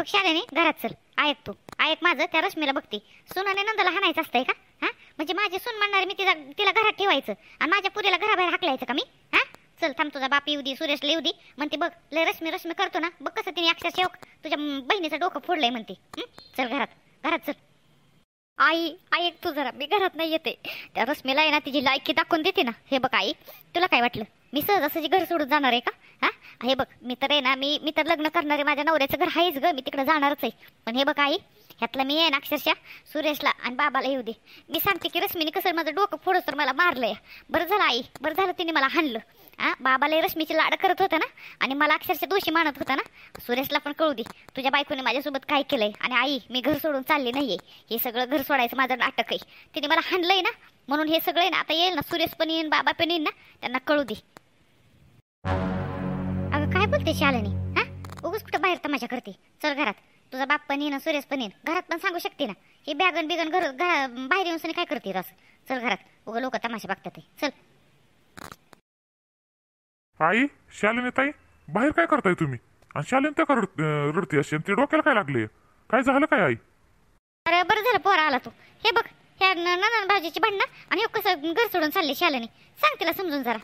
शाळेने घरात चल. ऐक तू, ऐक माझं. त्या रश्मीला बघते सुनाने नंदाला हाणायचं असतंय का? हा, म्हणजे माझी सून म्हणणारे मी तिला घरात ठेवायचं आणि माझ्या पुरीला घराबाहेर हाकलायचं का मी? हा, चल थांब, तुझा बाप येऊ दे, सुरेशला येऊ दे. म्हणते बघ लय रश्मी रश्मी करतो ना, बघ कसं तिने अक्षरशः तुझ्या बहिणीचं डोकं फोडलंय म्हणते. चल घरात, घरात चल. आई ऐक तू जरा, मी घरात नाही येते. त्या रश्मीला आहे ना तिची लायकी दाखवून देते ना. हे बघ आई, तुला काय वाटलं मी सहजासहजी घर सोडून जाणार आहे का? हा, हे बघ मी तर आहे ना, मी तर लग्न करणारे, माझ्या नवऱ्याचं घर आहेच ग, मी तिकडे जाणारच आहे. पण हे बघ आई, ह्यातलं मी आहे ना अक्षरशः सुरेशला आणि बाबाला येऊ दे. मी सांगते की रश्मीने कसं माझं डोकं फोडूस तर मला मारलंय. बरं झालं आई, बरं झालं तिने मला हाणलं. हा, बाबाला रश्मीची लाड करत होता ना आणि मला अक्षरशः दोषी मानत होता ना. सुरेशला पण कळू दे तुझ्या बायकोने माझ्यासोबत काय केलंय. आणि आई, मी घर सोडून चालले नाहीये. हे सगळं घर सोडायचं माझं नाटक आहे. तिने मला हाणलंय ना, म्हणून हे सगळं ना आता येईल ना, सुरेश पण येईन, बाबा पण येईन ना, त्यांना कळू दे. अगं काय बोलते शालिनी? हा, उगाच कुठं बाहेर तमाशा करते. चल घरात, तुझा बाप पण येईन, सुरेश पण येईन. घरात पण सांगू शकते ना, हे बॅगन बिगन बाहेर येऊन काय करते रस. चल घरात, उगा लोक तमाशा बघतात. चल. आई, शालिनी ताई, बाहेर काय करताय तुम्ही? आणि शालिनी त्या रडते अशी, ते डोक्याला काय लागले? काय झालं काय आई? अरे बरं झालं पोरा आला तू. हे बघ ह्या ननन भाजीची भांडणं आणि हे कसं घर सोडून चालले शालिनी. सांग तिला समजून जरा.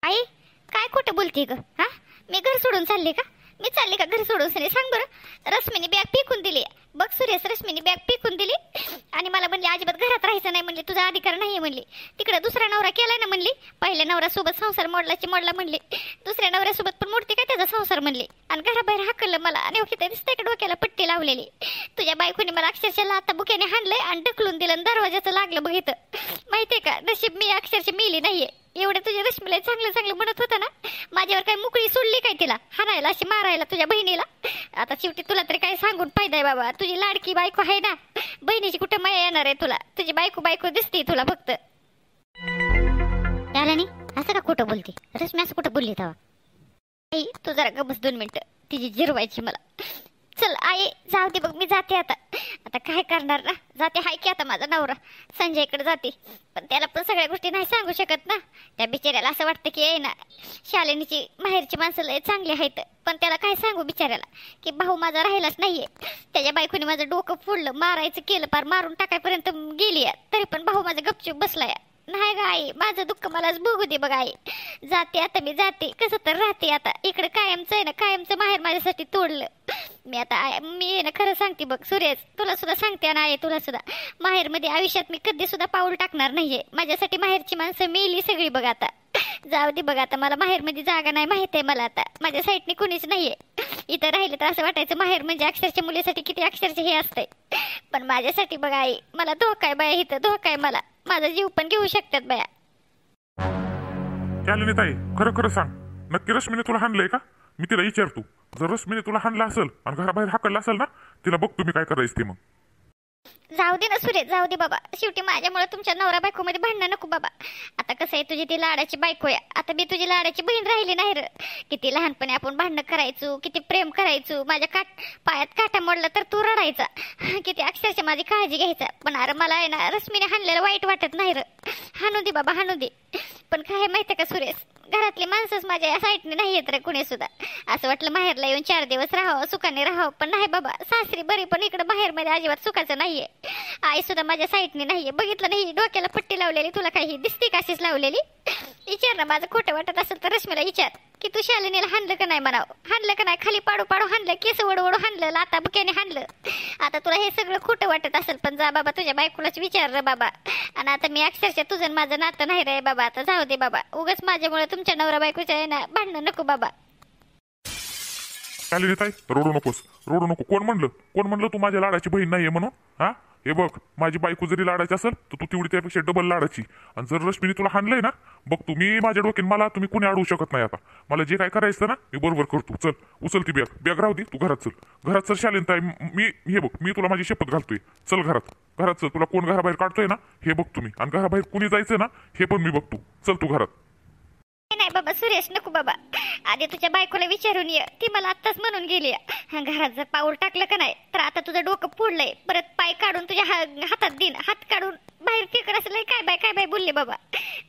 आई काय खोटं बोलते ग? हा, मी घर सोडून चालले का? मी चालले का घर सोडून? सांग बरं. रश्मीने बॅग फेकून दिली. बघ सुरेश, रश्मीने बॅग फेकून दिली आणि मला म्हणली अजिबात घरात राहायचं नाही. म्हणली तुझा अधिकार नाही म्हणली. तिकडे दुसरा नवरा केलाय ना म्हणली. पहिल्या नवऱ्यासोबत संसार मोडला म्हणली, दुसऱ्या नवऱ्यासोबत पण मोडते काय त्याचा संसार म्हणली. आणि घराबाहेर हाकललं मला. आणि तिथे दिसतंय का डोक्याला पट्टी लावलेली. तुझ्या बायकोने मला अक्षरशः लाथा बुक्याने हाणलंय आणि ढकलून दिलं. दरवाजाचं लागलं बघ इथं. माहितीये का, नशीब मी अक्षरशः मेली नाहीये. एवढे तुझ्या रश्मीला चांगलं चांगलं म्हणत होता ना, माझ्यावर काय मुकळी सोडली काय तिला हाणायला, अशी मारायला तुझ्या बहिणीला? आता शेवटी तुला तरी काय सांगून फायदा आहे बाबा. तुझी लाडकी बायको आहे ना, बहिणीची कुठं माया येणार आहे तुला? तुझी बायको दिसते तुला फक्त. त्याला नाही असं का खोटं बोलते? रश्मी असं कुठं बोलली तेव्हा? आई तू जरा गबस 2 मिनिटं, तिची जिरवायची मला. चल आई जाऊ दे बघ, मी जाते आता. आता काय करणार ना, जाते. हाय की आता माझा नवरा संजयकडे जाते. पण त्याला पण सगळ्या गोष्टी नाही सांगू शकत ना. त्या बिचाऱ्याला असं वाटतं की आहे ना, शालिनीची माहेरची माणसं लय चांगली आहेत. पण त्याला काय सांगू बिचाऱ्याला की भाऊ माझा राहिलाच नाहीये. त्याच्या बायकोने माझं डोकं फोडलं, मारायचं केलं, पार मारून टाकायपर्यंत गेली. तरी पण भाऊ माझा गपचूप बसलाय. नाही ग आई, माझं दुःख मलाच भोगू दे बघ आई. जाते आता, मी जाते. कसं तर राहते आता. इकडे कायमचं आहे ना, कायमचं माहेर माझ्यासाठी तोडलं मी. आता मी आहे ना खरं सांगते बघ सुरेश, तुला सुद्धा सांगते ना आई, तुला सुद्धा माहेरमध्ये आयुष्यात मी कधी सुद्धा पाऊल टाकणार नाहीये. माझ्यासाठी माहेरची माणसं मेली सगळी बघ आता. जाऊ दे बघ आता, मला माहेरमध्ये जागा नाही माहित आहे मला. आता माझ्या साईडने कुणीच नाहीये. इथं राहिलं तर असं वाटायचं माहेर म्हणजे अक्षरशः मुलीसाठी किती अक्षरशः हे असतंय. पण माझ्यासाठी बघ आई, मला धोका आहे बाया, इथं धोका आहे मला. माझा जीव पण घेऊ शकतात बाया. शालिनी ताई, खरं खरं सांग, नक्की रश्मीने तुला हाणलंय का? मी तिला विचारतो. जर रश्मीने तुला हाणलं असेल आणि घराबाहेर हाकललं असेल ना, तिला बघ तुम्ही काय करायचं ते. मग जाऊ दे ना सुरेश, जाऊ दे बाबा. शेवटी माझ्यामुळे तुमच्या नवरा बायको मध्ये भांडणं नको बाबा. आता कसं आहे, तुझी ती लाडाची बायको आहे. आता मी तुझी लाडाची बहीण राहिली नाही र. किती लहानपणी आपण भांडणं करायचो, किती प्रेम करायचो. माझ्या पायात काटा मोडला तर तू रडायचा, किती अक्षरशः माझी काळजी घ्यायचा. पण अरे मला आहे ना रश्मीने हाणलेलं वाईट वाटत नाही र. हाणू दे बाबा, हाणू दे. पण काय माहितीये का सुरेश, घरातली माणसंच माझ्या या साईडने नाही येत रे कुणी सुद्धा. असं वाटलं माहेरला येऊन 4 दिवस राहावं, सुखाने राहावं. पण नाही बाबा, सासरी बरी पण इकडे बाहेरमध्ये अजिबात सुखाचं नाहीये. आई सुद्धा माझ्या साईडने नाहीये. बघितलं नाही डोक्याला पट्टी लावलेली, तुला काही दिसते का अशीच लावलेली? विचार ना, माझं खोटं वाटत असेल तर रश्मीला विचार की तू शालिनीला हाणलं का नाही म्हणावं. हाणलं का नाही? खाली पाडू पाडू हाणलं, केस वडू वडू हाणलं, लाता बुक्याने हाणलं. आता तुला हे सगळं खोटं वाटत असेल, पण जा बाबा तुझ्या बायकोलाच विचार रे बाबा. आणि आता मी अक्षरशः तुझं माझं नातं नाही रे बाबा. आता जाऊ दे बाबा, उगाच माझ्यामुळे तुमच्या नवरा बायकोच्या आहे ना भांडणं नको बाबा. शालिनी ताई, रडू नकोस, रडू नको. कोण म्हणलं तू माझ्या लाडाची बहीण नाहीये म्हणून? हा, हे बघ, माझी बायको जरी लाडाची असेल तर तू तेवढी त्यापेक्षा डबल लाडाची. आणि जर रश्मीने तुला हाणलंय ना, बघ तुम्ही माझ्या डोक्यात, मला तुम्ही कोणी अडवू शकत नाही. आता मला जे काय करायचं ना मी बरोबर करतो. चल उचल ती बॅग राहू दे, तू घरात चल. घरात चल शालिनी ताई. मी हे बघ, मी तुला माझी शपथ घालतोय. चल घरात चल. तुला कोण घराबाहेर काढतोय ना हे बघ तुम्ही, आणि घराबाहेर कुणी जायचं ना हे पण मी बघतो. चल तू घरात. नाही बाबा सुरेश, नको बाबा. आधी तुझ्या बायकोला विचारून ये, ती मला आत्ताच म्हणून गेली. घरात जर पाऊल टाकलं का नाही तर आता तुझं डोकं फोडलंय. परत पाय काढून तुझ्या हातात देईन, हात काढून बाहेर फेकत असलं. काय बाय बोलले बाबा.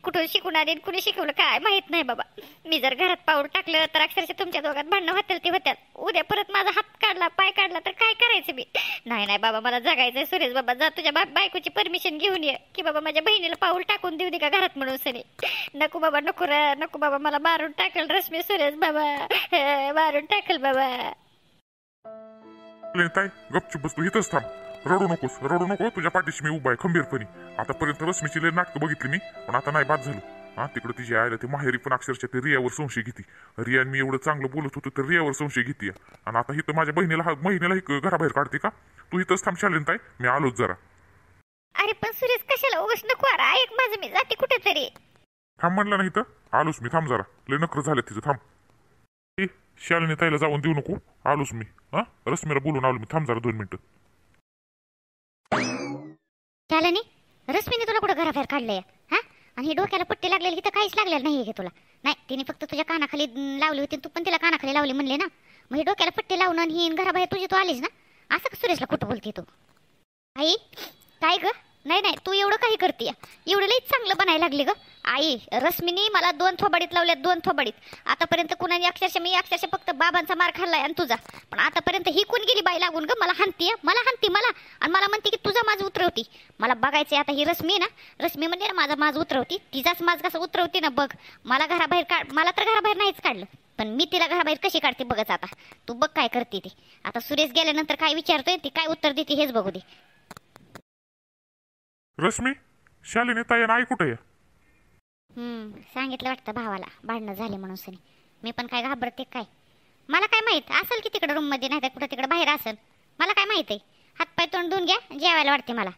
कुठून शिकून आली आणि कुणी शिकवलं काय माहित नाही बाबा. मी जर घरात पाऊल टाकलं तर अक्षरशः तुमच्या दोघात भांडणं होतील ते होत्यात. उद्या परत माझा हात काढला पाय काढला तर काय करायचं मी. नाही नाही बाबा मला जगायचंय सुरेश बाबा. जा तुझ्या बायकोची परमिशन घेऊन ये की बाबा माझ्या बहिणीला पाऊल टाकून देऊ दे का घरात म्हणून सनी. नको बाबा नको नको बाबा मला मारून टाकल रश्मी सुरेश बाबा मारून टाकल बाबा. ताई गपचूप बस तू इथंच थांब. रडू नकोस रडू नको. तुझ्या पाठीशी मी उभा आहे खंबीरपणी. आतापर्यंत रश्मीची लय नाटकं बघितली मी पण आता नाही बाद झालो. हा तिकडे तिची आयला ते माहेरी पण अक्षरशः ते रियावर संशय घेते. रिया मी एवढं चांगलं बोलत होतो तर रियावर संशय घेते आणि आता इथं माझ्या बहिणीला घराबाहेर काढते का. तू इथंच थांब शालीन ताई मी आलोच जरा. अरे पण सुरेश कशाला उगाच नको ऐक माझं मी जाते कुठेतरी. थांब म्हणलं नाही तर आलोच मी. थांब जरा लय नखरं झाले तिचं. थांब शालिनी ताईला जाऊन देऊ नको. आलोच मी. हा रश्मीला बोलून आलो मी. थांब जरा 2 मिनिटं. शालिनी रश्मीने तुला कुठं घराबाहेर काढलंय हा. आणि ही डोक्याला पट्टी लागलेली इथं काहीच लागलेलं नाहीये की तुला. नाही तिने फक्त तुझ्या कानाखाली लावली होती तू पण तिला कानाखाली लावली म्हणले ना. मग ही डोक्याला पट्टी लावून आणि ही घराबाहेर तुझी तू आलीस ना. असं का सुरेशला कुठं बोलते तू. आई काय ग. नाही नाही तू एवढं काही करते एवढं लईच चांगलं बनायला लागली ग. आई रश्मीनी मला 2 थोबाडीत लावल्यात 2 थोबाडीत. आतापर्यंत कुणाने अक्षरशः फक्त बाबांचा मार खाल्लाय आणि तुझा. पण आतापर्यंत ही कोण गेली बाई लागून ग. मला हाणती मला आणि मला म्हणते की तुझा माझ उतरवती. मला बघायचंय आता ही रश्मी ना. रश्मी म्हणजे ना माझ उतरवती. तिचाच माझ कसं उतरवती ना बघ. मला घराबाहेर काढ. मला तर घराबाहेर नाहीच काढलं पण मी तिला घराबाहेर कशी काढते बघच आता. तू बघ काय करते ती. आता सुरेश गेल्यानंतर काय विचारतोय ती काय उत्तर देते हेच बघू दे. रश्मी शालिनी ताई आई कुठे आहे. सांगितलं वाटतं भावाला भांडणं झाले म्हणून सनी. मी पण काय घाबरते काय. मला काय माहित असेल की तिकडे रूम मध्ये नाही तर कुठं तिकडे बाहेर असेल. मला काय माहित आहे. हातपाय तोंड धुवून घ्या जेवायला वाटते मला.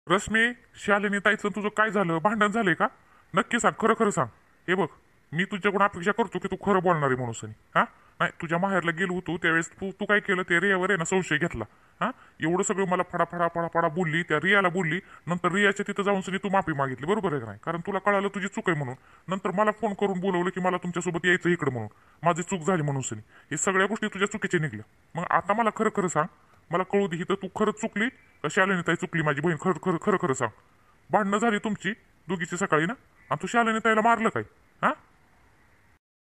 रश्मी शालिनी ताईचं तुझं काय झालं. भांडण झाले का. नक्की सांग खरं खरं सांग. हे बघ मी तुझ्याकडून अपेक्षा करतो की तू खरं बोलणार आहे म्हणून सनी. हा नाही तुझ्या माहेरला गेलो होतो त्यावेळेस तू काय केलं ते रियावर आहे ना संशय घेतला. हा एवढं सगळं मला फडा बोलली. त्या रियाला बोलली. नंतर रियाच्या तिथं जाऊन सनी तू माफी मागितली बरोबर आहे का नाही. कारण तुला कळालं तुझी चूक आहे म्हणून. नंतर मला फोन करून बोलवलं की मला तुमच्यासोबत यायचं इकडे म्हणून. माझी चूक झाली म्हणून सनी. हे सगळ्या गोष्टी तुझ्या चुकीच्या निघल्या. मग आता मला खरं खरं सांग. मला कळू दे तर तू खरंच चुकली का शालिनी ताई चुकली. माझी बहीण खरं खरं खरं सांग. भांडणं झाली तुमची दोघीची सकाळी ना आणि तू शालिनी ताईला मारलं काय. हा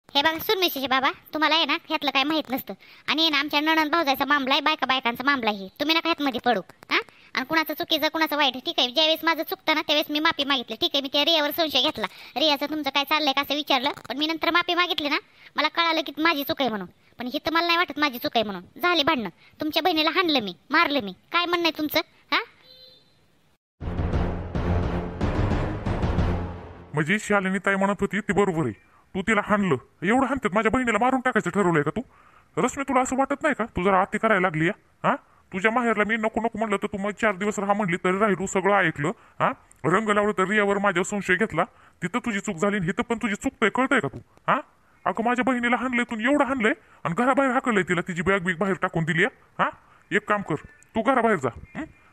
हे बघा सुनमिशीचे बाबा तुम्हाला आहे ना ह्यातलं काय माहित नसतं. आणि ना आमच्या नणंद भाऊजाचा मामला आहे बायकांचा मामला आहे. तुम्ही ना ह्यातमध्ये पडू. हा आणि कुणाचं चुकीचं कुणाचं वाईट ठीक आहे. ज्यावेळेस माझं चुकतं ना त्यावेळेस मी माफी मागितली ठीक आहे. मी त्या रियावर संशय घेतला. रियाचं तुमचं काय चाललंय का असं विचारलं पण मी नंतर माफी मागितली ना. मला कळालं की माझी चूक आहे म्हणून. पण ही तर मला नाही वाटत माझी चूक आहे म्हणून. झाले भांडणं. तुमच्या बहिणीला हाणलं मी मारलं मी. काय म्हणणं आहे तुमचं. हा म्हणजे शालिनी ताई म्हणत होती ती बरोबर आहे. तू तिला हाणलं. एवढं हाणतात माझ्या बहिणीला मारून टाकायचं ठरवलंय का तू. रश्मी तुला असं वाटत नाही का तू जरा आती करायला लागली. हा तुझ्या माहेरला मी नको नको म्हणलं तर तू मग 4 दिवस राहा म्हणली तरी राहिलो सगळं ऐकलं. हा रंग लावलं तर रियावर माझ्यावर संशय घेतला. तिथं तुझी चूक झाली हिथं पण तुझी चुकतंय कळतंय का तू. हा अगं माझ्या बहिणीला हाणलंय तू एवढं हाणलंय आणि घराबाहेर हाकललंय तिला. तिची बॅग बाहेर टाकून दिली. हा एक काम कर तू घराबाहेर जा.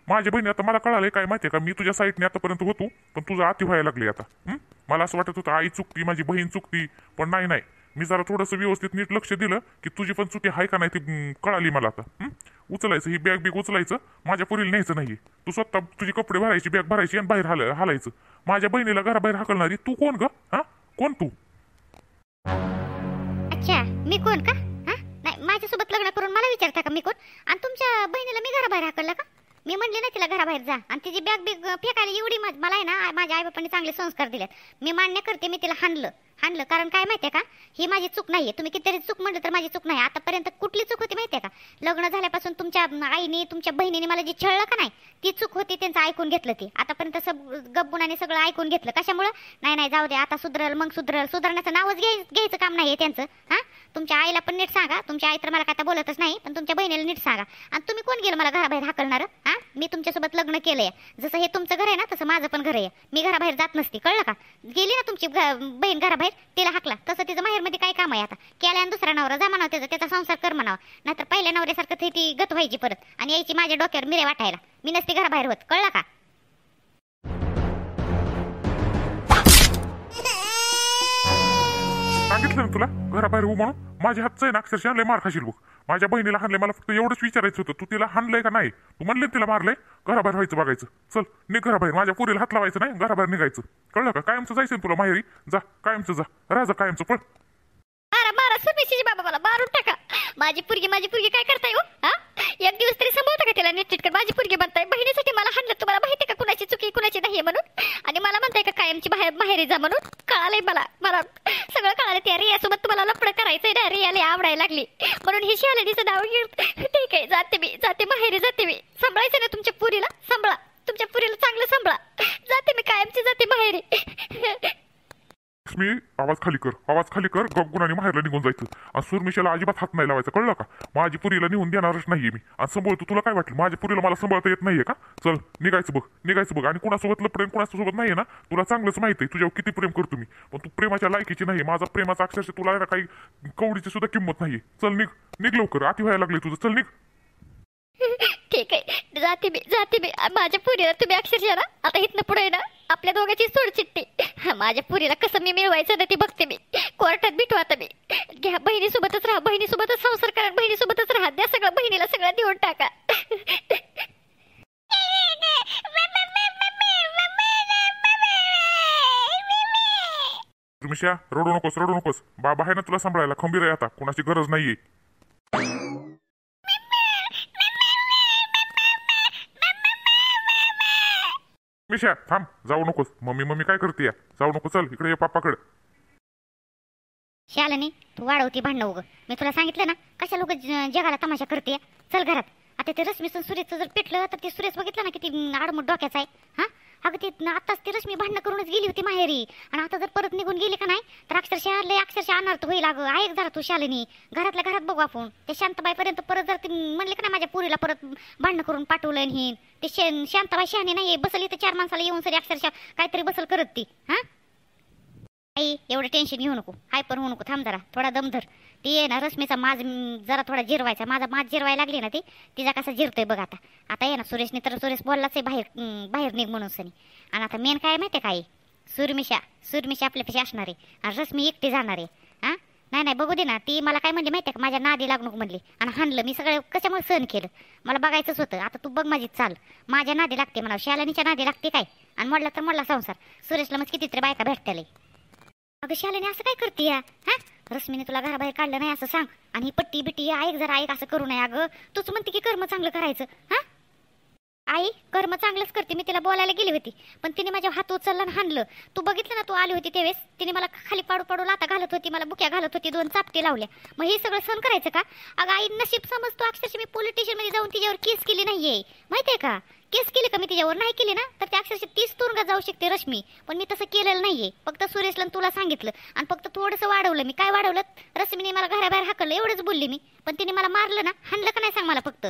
माझ्या बहिणी आता मला कळालंय काय माहितीये का मी तुझ्या साईडने आतापर्यंत होतो पण तुझं अति व्हायला लागले आता. मला असं वाटत होतं आई चुकती माझी बहीण चुकती पण नाही. मी जरा थोडंसं व्यवस्थित नीट लक्ष दिलं की तुझी पण चुकी आहे का नाही ती कळाली मला आता. उचलायचं ही बॅग उचलायचं माझ्या पुरीला न्यायचं नाहीये. तू स्वतः तुझी कपडे भरायची बॅग भरायची आणि बाहेर हालायचं. माझ्या बहिणीला घराबाहेर हाकलणारी तू कोण ग. हा कोण तू. अच्छा मी कोण का. हा नाही माझ्यासोबत लग्न करून मला विचारता का मी कोण. आणि तुमच्या बहिणीला मी घराबाहेर हाकललं का. मी म्हणले ना तिला घराबाहेर जा आणि तिची बॅग फेकायला एवढी मला आहे ना माझ्या आईबापांनी चांगले संस्कार दिलेत. मी मान्य करते मी तिला हाणलं कारण काय माहितीये का ही माझी चूक नाहीये. तुम्ही कितीतरी चूक म्हणलं तर माझी चूक नाही. आतापर्यंत कुठली चूक होती माहितीये का. लग्न झाल्यापासून तुमच्या आईने तुमच्या बहिणीने मला जी छळलं का नाही ती चूक होती. त्यांचं ऐकून घेतलं ती. आतापर्यंत गब्बुनाने सगळं ऐकून घेतलं कशामुळं. नाही जाऊ दे आता सुधरल मग सुधारण्याचं नावच घ्यायचं काम नाहीये त्यांचं. हा तुमच्या आईला पण नीट सांगा. तुमच्या आई तर मला आता बोलतच नाही पण तुमच्या बहिणीला नीट सांगा. आणि तुम्ही कोण गेलं मला घराबाहेर हाकलणार. हा मी तुमच्यासोबत लग्न केलंय. जसं हे तुमचं घर आहे ना तसं माझं पण घर आहे. मी घराबाहेर जात नसते कळलं का. गेली ना तुमची बहीण घराबाहेर तिला हाकला तसं तिचं माहेरमध्ये काय काम आहे आता. केल्या आणि दुसरा नवरा जा म्हणावं त्याचा संसार कर म्हणावं. नाहीतर पहिल्या नवऱ्यासारखं ती गत व्हायची परत आणि यायची माझ्या डोक्यावर मिरे वाटायला. मी नसते घराबाहेर होत कळलं का. सांगितलं ना तुला घराबाहेर हो म्हणून. माझ्या हातचं आहे ना अक्षरशः लय मार खाशील बघ. माझ्या बहिणीला हाणलंय, मला फक्त एवढंच विचारायचं होतं, तू तिला हाणलंय का नाही? तू म्हणले तिला मारलंय, घराबाहेर व्हायचं बघायचं. चल निघ घराबाहेर, माझ्या पुरीला हात लावायचं नाही, घराबाहेर निघायचं. कळलं का? कायमचं जायचं तुला माहेरी, जा कायमचं, जा राजा कायमचं, पळ. मारा मारा सुरमिशीची बाबा, मला मारून टाका. माझी पुरगी काय करताय हो? हा, एक दिवस तरी सांभाळता का तिला नीट कर? माझी पुरगी बनताय, बहिणीसाठी मला हाणलं. तुम्हाला माहिती का कुणाची चुकी कुणाची नाही म्हणून? आणि मला म्हणताय का कायमची माहेरी जा म्हणून? कळालंय मला सगळं कळालं. त्या रियासोबत तुम्हाला लफडं करायचंय ना, रियाला आवडायला लागली म्हणून ही शालिनीचं नाव घेऊन ठीक आहे जाते माहेरी जाते मी. सांभाळायचं ना तुमच्या पुरीला, सांभाळा तुमच्या पुरीला, चांगलं सांभाळा. जाते मी कायमची, जाते माहेरी. मी आवाज खाली कर, गपगुणाने माहेरला निघून जायचं. आणि सुरमिशाला अजिबात हात नाही लावायचा, कळलं का? माझी पुरीला निघून देणारच नाहीये मी. आणि सांभाळतो, तुला काय वाटलं माझ्या पुरीला मला सांभाळता येत नाहीये का? चल निघायचं बघ. आणि कुणासोबत प्रेम कुणासोबत नाहीये ना, तुला चांगलंच माहिती आहे तुझ्यावर किती प्रेम करतो मी. पण तू प्रेमाच्या लायकीची नाही. माझा प्रेमाचा अक्षरशः तुला ना काही कवडीची सुद्धा किंमत नाहीये. चल निघ लवकर, अति व्हायला लागले तुझं. चल निघ. ठीक आहे, जाते मी. माझ्या पुरीला तुम्ही अक्षरशः ना आता इथनं पुढे ना आपल्या दोघांची सोडचिट्टी. माझ्या पुरीला कसं मी मिळवायचं ना ती बघते मी. कोर्टात भेटू आता मी. घ्या, बहिणीसोबतच राहा, बहिणीसोबतच संसार करा, बहिणीसोबतच राहा. द्या सगळं बहिणीला, सगळं देऊन टाका. सुरमिशा रडू नकोस. बाबा आहे ना तुला सांभाळायला, खंबीर आहे आता, कुणाची गरज नाहीये. मिशा थांब, जाऊ नकोस. मम्मी काय करते? जाऊ नको, चल इकडे ये पापाकडे. शालिनी, तू वाढवती भांडणं उगं. मी तुला सांगितलं ना कशा लोक जगाला तमाशा करते. चल घरात. आता ते रश्मीचं सुरेशचं जर पेटलं तर ते सुरेश बघितलं ना किती आडमुठ डोक्याचा आहे. हा, अगं ते आताच ती रश्मी भांडणं करूनच गेली होती माहेरी. आणि आता जर परत निघून गेली का नाही तर अक्षरशः अनर्थ होईल. अगं ऐक जरा तू शालिनी, घरातल्या घरात बघू आपण. ते शांताबाईपर्यंत परत जर ती म्हणले का नाही माझ्या पुरीला परत भांडणं करून पाठवलं ही, ते शांताबाई शहाणी नाही, बसल इथं 4 माणसाला येऊन सरी अक्षरशः काहीतरी बसल करत ती. हा आई, एवढं टेन्शन घेऊ नको, हायपर होऊ नको. थांब जरा, थोडा दम धर. ती आहे ना रश्मीचा माज जरा थोडा जिरवायचा. माझा माज जिरवायला लागली ना ती, तिचा कसा जिरतोय बघ आता ये ना. सुरेश बोललाच आहे बाहेर निघ म्हणून सनी. आणि आता मेन काय माहितीये काय, सुरमिशा आपल्यापाशी असणार आहे आणि रश्मी एकटी जाणार आहे. हा नाही बघू दे ना. ती मला काय म्हणली माहितीये का, माझ्या नादी लागू नको म्हणली. आणि हाणलं मी सगळं, कशामुळे सहन केलं मला बघायचंच होतं. आता तू बघ माझी चाल, माझ्या नादी लागते म्हणा, शालिनीच्या नादी लागते काय. आणि मोडला संसार. सुरेशला मग कितीतरी बायका भेटताले. अगं शालिनी असं काय करते? हा, रश्मीने तुला घराबाहेर काढलं नाही असं सांग. आणि ही पट्टी बिट्टी ऐक असं करू नये. अगं तूच म्हणते की कर्म चांगलं करायचं. हा आई, कर्म चांगलंच करते. मी तिला बोलायला गेली होती पण तिने माझ्या हात उचलला आणि हाणलं. तू बघितलं ना, तू आली होती त्यावेळेस तिने मला खाली पाडू लाता घालत होती, मला बुक्या घालत होती, 2 चापटे लावल्या. मग हे सगळं सहन करायचं का? अगं आई, नशीब समजतो. अक्षरशः मी पोलीस स्टेशनमध्ये जाऊन तिच्यावर केस केली नाहीये, माहितीये का? केस केली का मी तिच्यावर? नाही केली ना, तर ते अक्षरशः 30 तुरुंगात जाऊ शकते रश्मी. पण मी तसं केलेलं नाहीये. फक्त सुरेशला तुला सांगितलं आणि फक्त थोडंसं वाढवलं मी. काय वाढवलं? रश्मीने मला घराबाहेर हाकललं एवढंच बोलली मी. पण तिने मला मारलं ना, हाणलं का नाही सांग मला फक्त.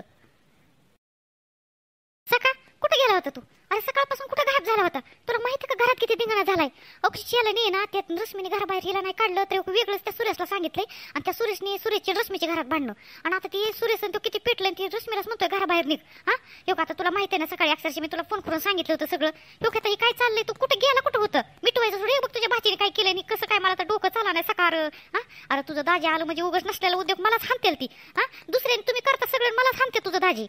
सका कुठे गेला होता तू? अरे सकाळपासून कुठे गायब झाला होता? तुला माहिती का घरात किती धिंगाणा झालाय? अक्षरशः नाही ना, त्यात रश्मीने घराबाहेर हिला नाही काढलं तर वेगळंच त्या सुरेशला सांगितलंय. आणि त्या सुरेशची रश्मीच्या घरात भांडणं. आणि आता ती सुरेश तो किती पेटलं, ती रश्मीलाच म्हणतोय घराबाहेर निघ. हा यो, आता तुला माहिती आहे ना, सकाळी अक्षरशः मी तुला फोन करून सांगितलं होतं सगळं. यो, आता हे काय चाललंय? तू कुठे गेला? कुठं होतं? मिटवायचं सोड. बघ तुझ्या भाचीने काय केलं नाही कसं काय, मला तर डोकं चाला नाही सकाळ. हा, अरे तुझं दाजी आलं म्हणजे उगाच नसलेला उद्योग मलाच हाणतेल ती. हा, दुसऱ्याने तुम्ही करता सगळं, मलाच हाणते तुझं दाजी.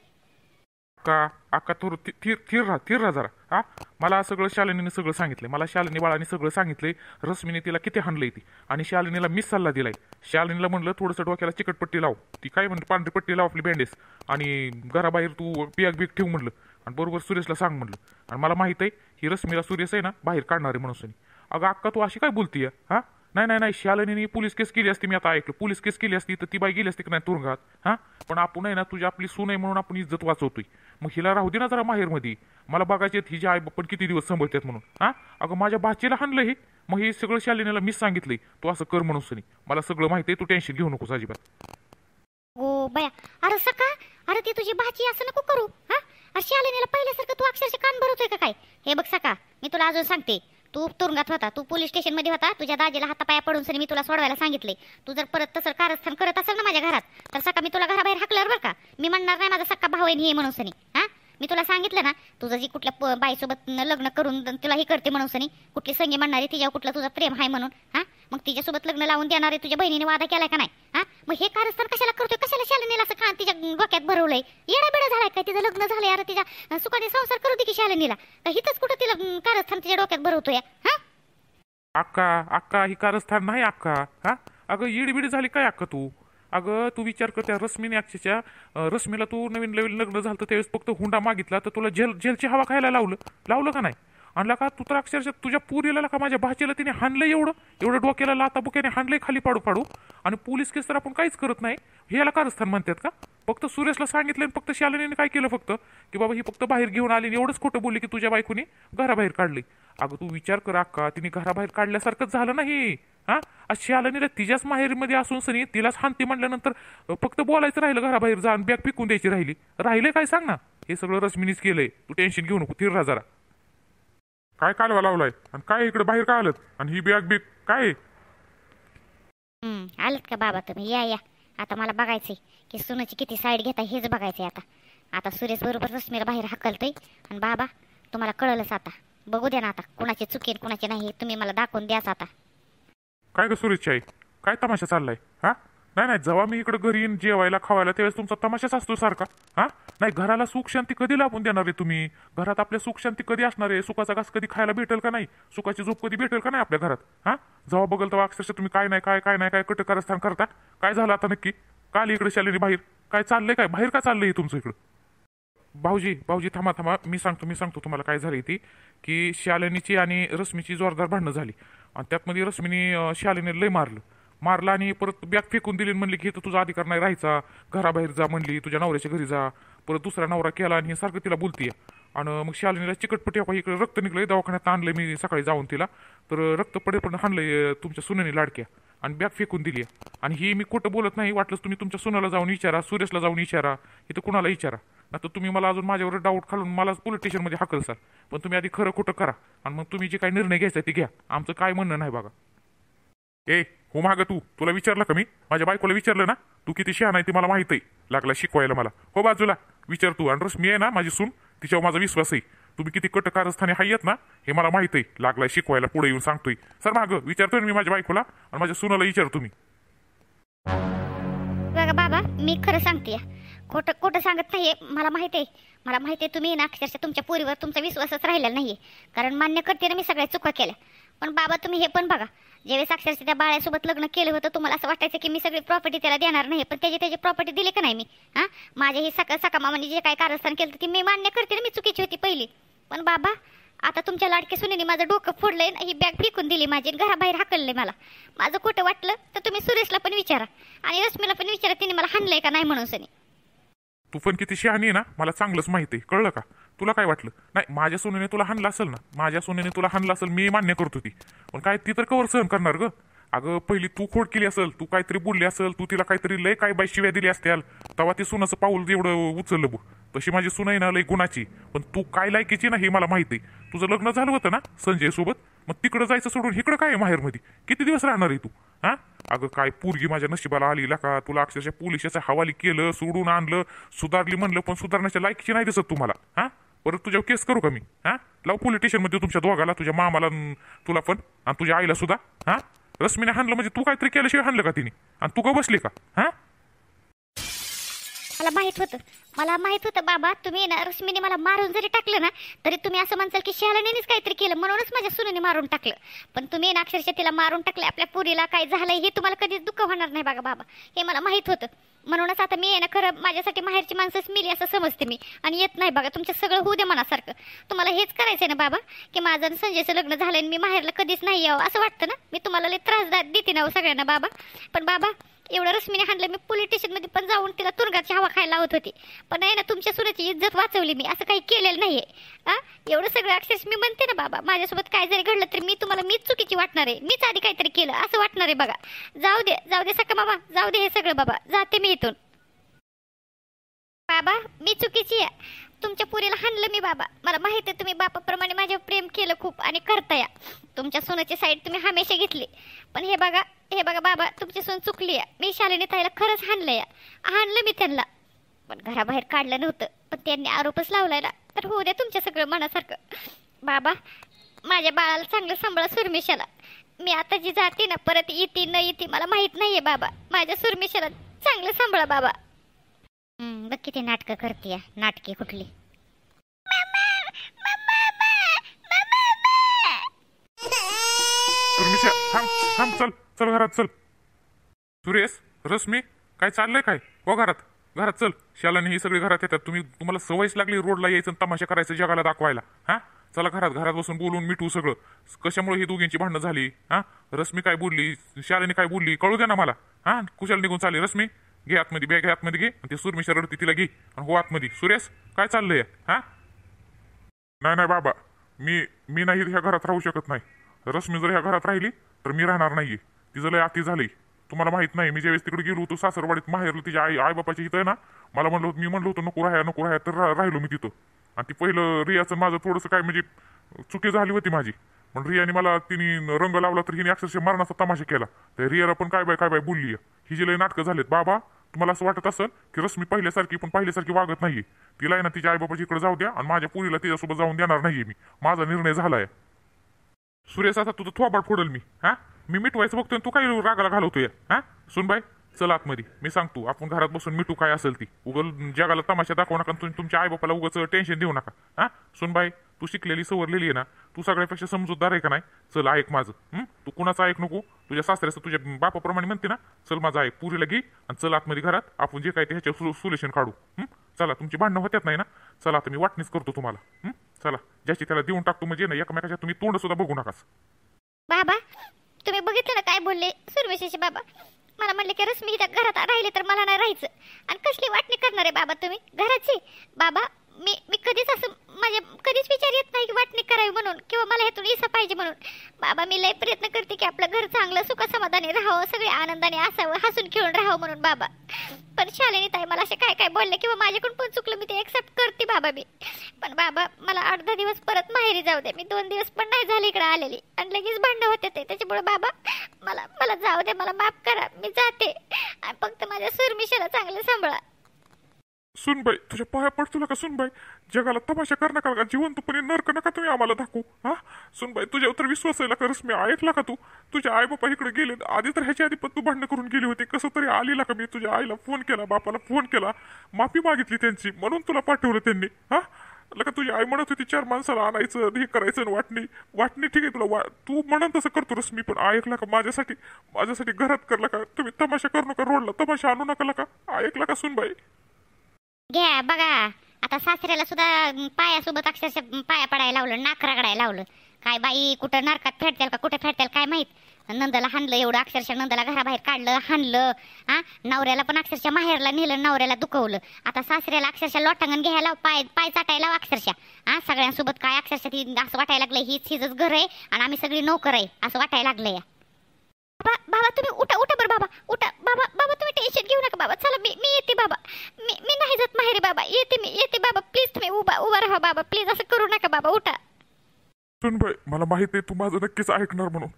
अक्का तू थिर राहा जरा. हा, मला सगळं शालिनीने सगळं सांगितलंय. मला शालिनी बाळाने सगळं सांगितलंय. रश्मीने तिला किती हाणलंय ती. आणि शालिनीला मीच सल्ला दिलाय. शालिनीला म्हणलं थोडंसं डोक्याला चिकटपट्टी लाव. ती काय म्हणते, पांढरी पट्टी लाव आपली बँडेज. आणि घराबाहेर तू बिग ठेव म्हणलं. आणि बरोबर सुरेशला सांग म्हणलं. आणि मला माहित आहे ही रश्मीला सुरेश आहे ना बाहेर काढणार आहे म्हणून. अगं अक्का तू अशी काय बोलतीय? हा, नाही शालिनीने पोलीस केस केली असती. मी आता ऐकलं पोलीस केस केली असती तर ती बाई गेली असती की नाही तुरुंगात. हा, पण आपण आहे ना तुझी आपली सून आहे म्हणून आपण इज्जत वाचवतोय. मग हिला राहू दे ना जरा माहेरमध्ये. मला बघायचे हिचे आई पण किती दिवस सांभाळतात म्हणून. हा, अगं माझ्या भाचीला हाणलं हे. मग हे सगळं शालिनीला मीच सांगितलंय तू असं कर म्हणून. मला सगळं माहिती आहे, तू टेन्शन घेऊ नकोस अजिबात. ओ बया, अरे सका, अरे ती तुझी भाची असं नको करू. हा, अरे शालिनीला पहिल्यासारखं तू अक्षरशः कान भरवतोय का काय? हे बघ सका, मी तुला अजून सांगते, तू तुरुंगात होता, तू पोलीस स्टेशन मध्ये होता, तुझ्या दाजीला हातापाया पडून सनी मी तुला सोडवायला सांगितले. तू जर परत तसं कारस्थान करत असेल ना माझ्या घरात तर सका मी तुला घराबाहेर हाकल्यावर बरं का. मी म्हणणार नाही माझा सक्का भाऊ आहे हे म्हणून सनी. हा, मी तुला सांगितलं ना, तुझं जी कुठल्या बाईसोबत लग्न करून तुला हे करते म्हणून सनी, कुठली संगी म्हणणारी तिच्यावर कुठलं तुझं प्रेम आहे म्हणून. हा, मग तिच्यासोबत लग्न लावून देणार आहे तुझ्या बहिणीने वादा केलाय का नाही हा? मग हे कारस्थान कशाला करतोय, कशाला शालिनीला असं खान तिच्या डोक्यात भरवलंय? येडा बेडा झालाय काय? तिचं लग्न झालंय यार, तिच्या सुखाने संसार करू दे की शालिनीला. का हिथंच कुठं तिला कारस्थान तिच्या डोक्यात भरवतोय हा? अक्का अक्का ही कारस्थान नाही अक्का. हा अगं येडीबिडी झाली काय अक्का तू? अगं तू विचार कर, त्या रश्मीने अक्षरशः रश्मीला तू नवीन नवीन लग्न झालं त्यावेळेस फक्त हुंडा मागितला तर तुला जेलची हवा खायला लावलं का नाही? आणला का तू? तर अक्षरशः तुझ्या पुरीला का माझ्या भाचीला तिने हाणलं एवढं डोक्याला लाता बुक्याने हाणलंय खाली पाडू. आणि पोलीस केस तर आपण काहीच करत नाही, हे याला कारस्थान म्हणतात का? फक्त सुरेशला सांगितलं आणि फक्त शालिनीने काय केलं फक्त की बाबा ही फक्त बाहेर घेऊन आली, एवढंच खोटं बोलली की तुझ्या बायकोनी घराबाहेर काढली. अगं तू विचार कर अक्का, तिने घराबाहेर काढल्यासारखंच झालं नाही हा? अशी शालिनीला तिच्याच माहेरीमध्ये असून सनी तिलाच हानती म्हणल्यानंतर फक्त बोलायचं राहिलं, घराबाहेर जाऊन बॅग पिकून द्यायची राहिले काय सांग ना? हे सगळं रश्मीनीच केलंय. तू टेन्शन घेऊ नको, थिर जरा. काय कालवा लावलाय आणि काय इकडे बाहेर काय आलं आणि ही बॅग बिग काय? आलत का बाबा तुम्ही? या आता मला बघायचंय की सुनाची किती साईड घेता हेच बघायचंय. आता सुरेश बरोबर रश्मीला बाहेर हाकलतोय आणि बाबा तुम्हाला कळलंच आता. बघू द्या ना आता कुणाची चुकी कुणाची नाही, तुम्ही मला दाखवून द्याच आता. काय ग सुरेशची आई, काय तमाशा चाललाय हा? नाही जेव्हा मी इकडे घरी येईन जेवायला खावायला त्यावेळेस तुमचा तमाशाच असतो सारखा हा? नाही घराला सुख शांती कधी लाभून देणार आहे तुम्ही? घरात आपल्या सुख शांती कधी असणार आहे? सुखाचा घास कधी खायला भेटेल का नाही? सुखाची झोप कधी भेटेल का नाही आपल्या घरात हा? जेव्हा बघल तेव्हा अक्षरशः तुम्ही काय नाही कट कारस्थान करता. काय झालं आता नक्की? काल इकडे शालिनी बाहेर काय चाललंय? काय बाहेर काय चाललंय तुमचं इकडं? भाऊजी थांबा, मी सांगतो तुम्हाला काय झाली ती की शालिनीची आणि रश्मीची जोरदार भांडणं झाली आणि त्यातमध्ये रश्मीने शालिनीला लय मारलं आणि परत बॅग फेकून दिली, म्हणली की तुझा अधिकार नाही राहायचा, घराबाहेर जा म्हणली, तुझ्या नवऱ्याच्या घरी जा. परत दुसरा नवरा केला आणि हे सारखं तिला बोलतीये. आणि मग शालिनीला चिकटपट्टी इकडे रक्त निघलंय, दवाखान्यात आणलंय मी सकाळी जाऊन तिला, तर रक्त पण हाणलंय तुमच्या सुनेने लाडक्या आणि बॅग फेकून दिली. आणि ही मी कुठं बोलत नाही, वाटलंच तुम्ही तुमच्या सुनाला जाऊन विचारा, सुरेशला जाऊन विचारा, इथं कुणाला विचारा. आता तुम्ही मला अजून माझ्यावर डाऊट घालून मला पोलीस स्टेशनमध्ये हाकल सर. पण तुम्ही आधी खरं खोटं करा आणि मग तुम्ही जे काही निर्णय घ्यायचा ते घ्या, आमचं काय म्हणणं नाही बघा. हो मागं तुला विचारलं का मी? माझ्या बायकोला विचारलं ना? तू किती शहाणा आहे ती मला माहित आहे, लागला शिकवायला मला. हो बाजूला विचार तू. आणि रश्मी आहे ना माझी सून, तिच्यावर माझा विश्वास आहे. तुम्ही किती कटकारस्थानी हायत ना हे मला माहित आहे, लागलाय शिकवायला, पुढे येऊन सांगतोय. सर मागं विचारतोय मी माझ्या बायकोला आणि माझ्या सुनाला विचारतो मी. बघा बाबा, मी खरं सांगते, खोटं सांगत नाहीये. मला माहिती आहे तुम्ही ना अक्षरशः तुमच्या पोरीवर तुमचा विश्वासच राहिलेला नाहीये. कारण मान्य करते ना मी सगळ्या चुका केल्या. पण बाबा तुम्ही हे पण बघा, ज्यावेळेस अक्षरशः त्या बाळ्यासोबत लग्न केलं होतं तुम्हाला असं वाटायचं की मी सगळी प्रॉपर्टी त्याला देणार नाही, पण त्याची प्रॉपर्टी दिली का नाही मी हा? माझे ही सका मामाने जे काय कारस्थान केलं ती मी मान्य करते ना, मी चुकीची होती पहिली. पण बाबा आता तुमच्या लाडके सुनेने माझं डोकं फोडलंय, ही बॅग फेकून दिली माझी, घराबाहेर हाकललंय मला. माझं खोटं वाटलं तर तुम्ही सुरेशला पण विचारा आणि रश्मीला पण विचारा, तिने मला हाणलंय का नाही म्हणून. सनी तू पण किती शहाणी आहे ना मला चांगलंच माहिती आहे, कळलं का? तुला काय वाटलं? नाही माझ्या सुनेने तुला हाणलं असेल ना, माझ्या सुनेने तुला हाणलं असेल, मी मान्य करतो ती. पण काय ती तर कवर सहन करणार ग? अगं पहिली तू खोड केली असेल, तू काहीतरी बोलली असेल, तू तिला काहीतरी लय काय बाई शिव्या दिली असत्याल, तेव्हा ती सुनाचं पाऊल एवढं उचललं बघ. तशी माझी सुना आहे ना लय गुणाची, पण तू काय लायकीची ना हे मला माहिती आहे. तुझं लग्न झालं होतं ना संजय सोबत, मग तिकडं जायचं सोडून इकडं काय माहेरमध्ये किती दिवस राहणार आहे तू हा? अगं काय पोरगी माझ्या नशिबाला आली का? तुला अक्षरशः पोलिसाच्या हवाली केलं, सोडून आणलं, सुधारली म्हणलं, पण सुधारण्याच्या लायकीची नाही दिसत तुम्हाला हा? परत तुझ्यावर केस करू का मी हा? लाव पोलीस स्टेशनमध्ये तुमच्या दोघाला, तुझ्या मामाला तुला पण आणि तुझ्या आईला सुद्धा हा? रश्मीने हाणलं म्हणजे तू काहीतरी केल्याशिवाय हाणलं का तिने? आणि तू का बसली का हा? मला माहित होतं बाबा, तुम्ही ना रश्मीने मला मारून जरी टाकलं ना तरी तुम्ही असं म्हणसाल की शालिनीनेच काहीतरी केलं म्हणूनच माझ्या सुनेने मारून टाकलं. पण तुम्ही ना अक्षरशः तिला मारून टाकलं, आपल्या पुरीला काय झालंय हे तुम्हाला कधीच दुःख होणार नाही बघा बाबा, हे मला माहित होतं. म्हणूनच आता मी आहे ना खरं माझ्यासाठी माहेरची माणसंच मिली असं समजते मी आणि येत नाही बघा. तुमचं सगळं होऊ दे मनासारखं. तुम्हाला हेच करायचंय ना बाबा की माझं संजयचं लग्न झालंय आणि मी माहेरला कधीच नाही यावं असं वाटतं ना? मी तुम्हाला लय त्रास देते ना सगळ्यांना बाबा. पण बाबा एवढं रश्मीने हाणलं, मी पोलीस स्टेशनमध्ये पण जाऊन तिला तुरुंगाची हवा खायला लावत होती, पण नाही ना तुमच्या सुनेची इज्जत वाचवली मी, असं काही केलेलं नाहीये हा? एवढं सगळं अक्षरशः मी म्हणते ना बाबा, माझ्यासोबत काय जरी घडलं तरी मीच चुकीची वाटणार आहे, मीच आधी काहीतरी केलं असं वाटणार आहे बघा. जाऊ दे सका बाबा, जाऊ दे हे सगळं बाबा, जाते मी इथून. बाबा मी चुकीची आहे, तुमच्या पुरीला हाणलं मी बाबा. मला माहिती आहे तुम्ही बापाप्रमाणे माझ्यावर प्रेम केलं खूप आणि करताय. तुमच्या सोनाची साईड तुम्ही हमेशा घेतली, पण हे बघा बाबा तुमची सून चुकली आहे. मी शालिनी ताईला खरंच हाणलं मी त्यांना, पण घराबाहेर काढलं नव्हतं, पण त्यांनी आरोपच लावलाय ना. तर होऊ द्या तुमच्या सगळं मनासारखं बाबा. माझ्या बाळाला चांगलं सांभाळा सुरमिशाला, मी आता जी जाते ना परत येते न येते मला माहित नाहीये बाबा. माझ्या सुरमिशाला चांगलं सांभाळा बाबा. बघ किती नाटकं करते, नाटके कुठली. सुरमिशा थांब थांब, चल चल घरात चल. सुरेश, रश्मी, काय चाललंय काय? हो घरात घरात चल. शालाने ही सगळी घरात येतात. तुम्हाला सवयच लागली रोडला यायचं आणि तमाशा करायचं, जगाला दाखवायला. हा चला घरात बसून बोलून मिटू सगळं. कशामुळे ही दोघींची भांडणं झाली? हा रश्मी काय बोलली, शालाने काय बोलली, कळू दे ना मला. हा कुशाला निघून चालली. रश्मी घे आतमध्ये, बॅग आतमध्ये घे. आणि ते सुरमिशा रडती तिला घे आणि हो आतमध्ये. सुरेश काय चाललंय? हा नाही नाही बाबा, मी नाही ह्या घरात राहू शकत नाही. रश्मी जर ह्या घरात राहिली तर मी राहणार नाहीये. तिचं लय अति झालंय. तुम्हाला माहित नाही, मी ज्यावेळेस तिकडे गेलो होतो सासरवाडीत माहेरला, तिच्या आई बापाची इथं आहे ना, मला मी म्हणलो होतो नको राहा तर राहिलो मी तिथं. आणि ती पहिलं रियाचं माझं थोडंसं काय म्हणजे चुकी झाली होती माझी. पण रियाने मला तिने रंग लावला तर हिने अक्षरशः मरणाचा तमाशा केला. तर रियाला पण काय बाय बोलली. ही जी लय नाटकं झालेत बाबा. तुम्हाला असं वाटत असेल की रश्मी पहिल्यासारखी वागत नाहीये. तिला आहे ना तिच्या आईबापाची इकडे जाऊ द्या आणि माझ्या पुरीला तिच्यासोबत जाऊन देणार नाहीये मी. माझा निर्णय झालाय. सुरेश आता तुझं थोबाड फोडल मी. हा मी मिटवायचं बघतोय, तू काय रागाला घालवतोय? हा सुनबाई चल आतमध्ये, मी सांगतो. आपण घरात बसून मिटू काय असेल ती. उगल जगाला तमाशा दाखवू नका, तुमच्या आई बापाला उगाच टेन्शन देऊ नका. हा सुनबाई, तू शिकलेली सवरलेली आहे ना, तू सगळ्यापेक्षा समजूतदार आहे का नाही? चल ऐक माझं. तू कुणाचं ऐक नको. तुझ्या सासऱ्याचं तुझ्या बापाप्रमाणे म्हणते ना. चल माझं ऐक, पुरीला घे आणि चल आतमध्ये घरात. आपण जे काय ते ह्याच्या सोल्युशन काढू. चला, तुमची भांडणं होत्यात नाही ना. चला आता मी वाटणीच करतो तुम्हाला. चला, ज्याची त्याला देऊन टाकतो, म्हणजे ना एकमेकाच्या तुम्ही तोंड सुद्धा बघू नकास. बाबा तुम्ही बघितलं ना काय बोलले सुरमिशाचे बाबा. मला म्हणले की रश्मी इथं घरात राहिले तर मला नाही राहायचं. आणि कसली वाटणी करणार आहे बाबा तुम्ही घराची? बाबा मी कधीच असं कधीच विचार येत नाही की वाटणी करावी म्हणून किंवा मला ह्यातून हिस्सा पाहिजे म्हणून. बाबा मी लय प्रयत्न करते की आपलं घर चांगलं सुख समाधानी राहावं, सगळे आनंदाने असावं, हसून खेळून राहावं म्हणून बाबा. पण शालिनी ताई मला असे काय बोलले किंवा माझ्याकडून पण चुकलं, मी ते एक्सेप्ट करते बाबा मी. पण बाबा मला 8-10 दिवस परत माहेरी जाऊ दे. मी 2 दिवस पण नाही झाले इकडे आलेली आणि लगेच भांडणं होते ते. त्याच्यामुळे बाबा मला जाऊ दे, मला माफ करा, मी जाते. आणि फक्त माझ्या सुरमिशाला चांगलं सांभाळा. सुनबाई तुझ्या पाया पडतो का सुनबाई? जगाला तमाशा कर नका का, जिवंतपणे नरक नका तुम्ही आम्हाला दाखवू. हा सुनबाई, तुझ्यावर तर विश्वास आहे का? रश्मी ऐकला का तू? तुझ्या आई बापा इकडे गेले आधी, तर ह्याच्या आधी पण तू भांडणं करून गेली होती. कसं तरी आलेला का? मी तुझ्या आईला फोन केला, बापाला फोन केला, माफी मागितली त्यांची, म्हणून तुला पाठवलं त्यांनी. हा लका तुझी आई म्हणत होती 4 माणसाला आणायचं, हे करायचं, वाटणी ठीक आहे तुला, तू म्हणून तसं करतो रश्मी. पण ऐकला का? माझ्यासाठी घरात करला का? तुम्ही तमाशा करू नका, रोडला तमाशा आणू नका का? ऐकला का सुनबाई? घ्या बघा आता सासऱ्याला सुद्धा पायासोबत अक्षरशः पाया पडायला लावलं, नाक रगडायला लावलं. काय बाई कुठं नरकात फेडत्याल का कुठे फेडत्याल काय माहित. नंदाला हाणलं एवढं, अक्षरशः नंदाला घराबाहेर काढलं, हाणलं. नवऱ्याला पण अक्षरशः माहेरला नेलं, नवऱ्याला दुखवलं. आता सासऱ्याला अक्षरशः लोटांगण घ्यायला, पाय चाटायला अक्षरशः. सगळ्यांसोबत काय अक्षरशः ती असं वाटायला लागलंय हिचंच घर आहे आणि आम्ही सगळी नोकर आहे असं वाटायला लागलंय. बाबा तुम्ही उठा बरं बाबा, उठा बाबा तुम्ही टेन्शन घेऊ नका बाबा. चला मी येते बाबा. मी नाही जात माहेरी बाबा, येते बाबा. प्लीज तुम्ही उभा राहा बाबा, प्लीज असं करू नका बाबा, उठा. सुनबाई मला माहित आहे तू माझं नक्कीच ऐकणार म्हणून.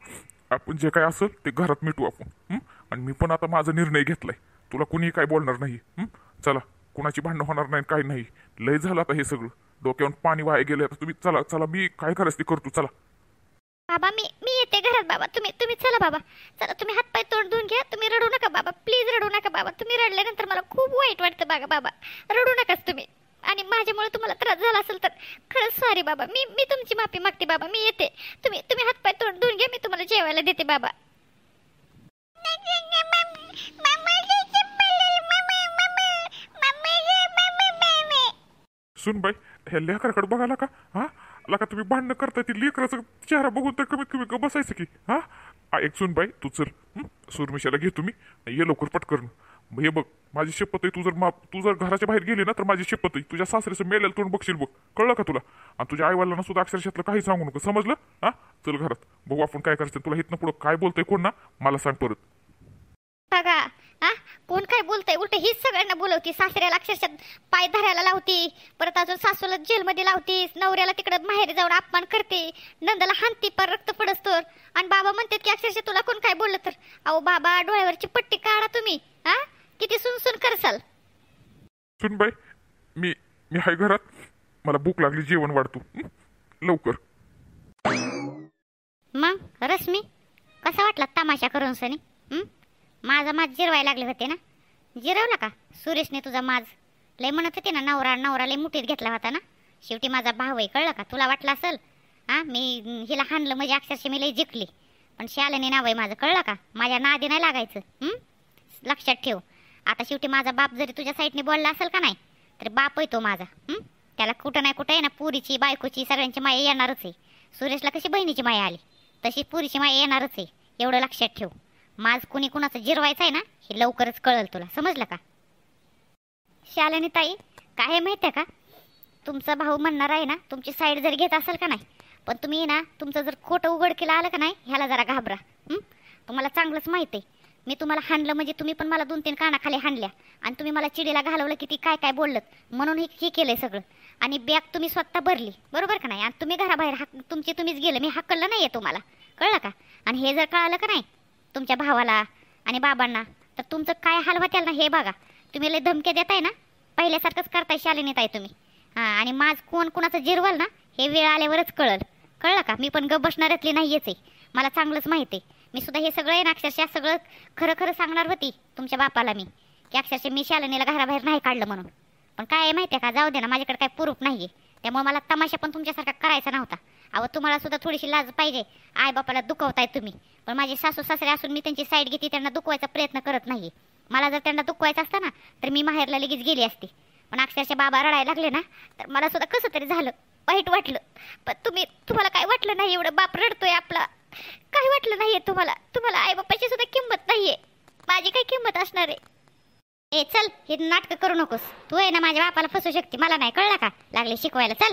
आपण जे काय असेल ते घरात मिटू आपण. आणि मी पण आता माझा निर्णय घेतलाय, तुला कुणी काय बोलणार नाही. चला, कुणाची भांडणं होणार नाही, काही नाही. लय झालं आता हे सगळं, डोक्यावर पाणी वाया गेले. आता तुम्ही चला मी काय करायचं ते करतो. चला बाबा मी येते घरात बाबा. तुम्ही चला बाबा, चला तुम्ही हातपाय तोंड धुवून घ्या. तुम्ही रडू नका बाबा, प्लीज रडू नका बाबा. तुम्ही रडल्यानंतर मला खूप वाईट वाटतं बघा बाबा. रडू नकाच तुम्ही. आणि माझ्यामुळे तुम्हाला त्रास झाला असेल तर खरंच सॉरी बाबा. मी तुमची माफी मागते बाबा. मी येते. तुम्ही हातपाय तोंड धुवून घ्या, मी तुम्हाला जेवायला देते बाबा. सुनबाई ह्या लेकराकडे बघाला का? लका तुम्ही भांडणं करताय, ती लेकराचा चेहरा बघून तर कमीत कमी बसायचं की. एक सुनबाई तू चल, सुरमिशाला घे तुम्ही, ये लवकर पटकन. हे बघ माझी शपथ आहे, तू जर घराच्या बाहेर गेली ना तर माझी शपथ आहे तुझ्या सासऱ्याचं मेलेलं तोंड बघशील बघ, कळलं का तुला? आणि तुझ्या आईवडिलांना सुद्धा अक्षरशातलं काही सांगू नको, समजलं? चल घरात बघू आपण काय करायचं. तुला इथनं पुढं काय बोलतंय कोण ना मला सांग परत. बघा कोण काय बोलतंय, उलट हीच सगळ्यांना बोलवती. सासऱ्याला अक्षरशः पाय धरायला लावती, परत अजून सासूला जेलमध्ये लावती, नवऱ्याला तिकडे माहेरी जाऊन अपमान करते, नंदाला हाणती पर रक्त पडस्तोर. आणि बाबा म्हणतात की अक्षरशः तुला कोण काय बोललं तर अहो बाबा डोळ्यावरची पट्टी काढा तुम्ही. किती सुनसुन करसाल. सुनबाई मी हाय घरात, मला भूक लागली, जेवण वाढतो लवकर. मग रश्मी कसा वाटला तमाशा करून सनी? माझ जिरवायला लागले होते ना. जिरवला का सुरेशने तुझा माज? लय म्हणत होते ना नवरा नवरा लय मुठीत घेतला होता ना. शेवटी माझा भाऊ आहे, कळलं का? तुला वाटलं असेल मी हिला हाणलं म्हणजे अक्षरशः मी लय जिंकली, पण शाल्याने नाव आहे माझं, कळलं का? माझ्या नादी नाही लागायचं. लक्षात ठेव. आता शेवटी माझा बाप जरी तुझ्या साईडने बोलला असेल का नाही, तर बाप आहे तो माझा. त्याला कुठं नाही कुठं आहे ना पुरीची बायकोची सगळ्यांची माया येणारच आहे. सुरेशला कशी बहिणीची माया आली तशी पुरीची माया येणारच आहे, एवढं लक्षात ठेव. माझ कुणी कुणाचं जिरवायचं आहे ना हे लवकरच कळल तुला, समजलं का? शालिनी ताई काय आहे माहिती आहे का, तुमचा भाऊ म्हणणार आहे ना तुमची साईड जरी घेत असेल का नाही, पण तुम्ही ना तुमचं जर खोटं उघडकीला आलं का नाही ह्याला जरा घाबरा. तुम्हाला चांगलंच माहिती आहे मी तुम्हाला हाणलं म्हणजे तुम्ही पण मला 2-3 कानाखाली हाणल्या आणि तुम्ही मला चिडीला घालवलं की ती काय काय बोललं म्हणून हे केलंय सगळं. आणि बॅग तुम्ही स्वतः भरली, बरोबर का नाही? आणि तुम्ही घराबाहेर तुम्हीच गेलं, मी हाकललं नाही आहे तुम्हाला, कळलं का? आणि हे जर कळालं का नाही तुमच्या भावाला आणि बाबांना तर तुमचं काय हाल होतील ना हे बघा. तुम्ही लय धमक्या देताय ना, पहिल्यासारखंच करताय शालिनी ताई तुम्ही. आणि माझ कोण कुणाचं जिरवाल ना हे वेळ आल्यावरच कळलं का? मी पण गप बसणाऱ्यातली नाहीच आहे, मला चांगलंच माहिती आहे. मी सुद्धा हे सगळं आहे ना अक्षरशः सगळं खरं सांगणार होती तुमच्या बापाला मी, की अक्षरशः मी शालिनीला घराबाहेर नाही काढलं म्हणून. पण काय आहे माहिती आहे का, जाऊ दे ना, माझ्याकडे काय प्रूफ नाही आहे, त्यामुळे मला तमाशा पण तुमच्यासारखा करायचा नव्हता. अहो तुम्हाला सुद्धा थोडीशी लाज पाहिजे. आई बापाला दुखवताय तुम्ही, पण माझे सासू सासरे असून मी त्यांची साईड घेते, त्यांना दुखवायचा प्रयत्न करत नाही. मला जर त्यांना दुखवायचं असतं ना तर मी माहेरला लगेच गेली असती. पण अक्षरशः बाबा रडायला लागले ना तर मला सुद्धा कसं तरी झालं, वाईट वाटलं. पण तुम्हाला काय वाटलं नाही एवढं बाप रडतोय आपला? काय वाटलं नाहीये तुम्हाला आई बापाची सुद्धा किंमत नाहीये, माझी काय किंमत असणार आहे? ए चल, हे नाटक करू नकोस. तू आहे ना माझ्या बापाला फसवू शकते, मला नाही, कळलं का? लागले शिकवायला, चल.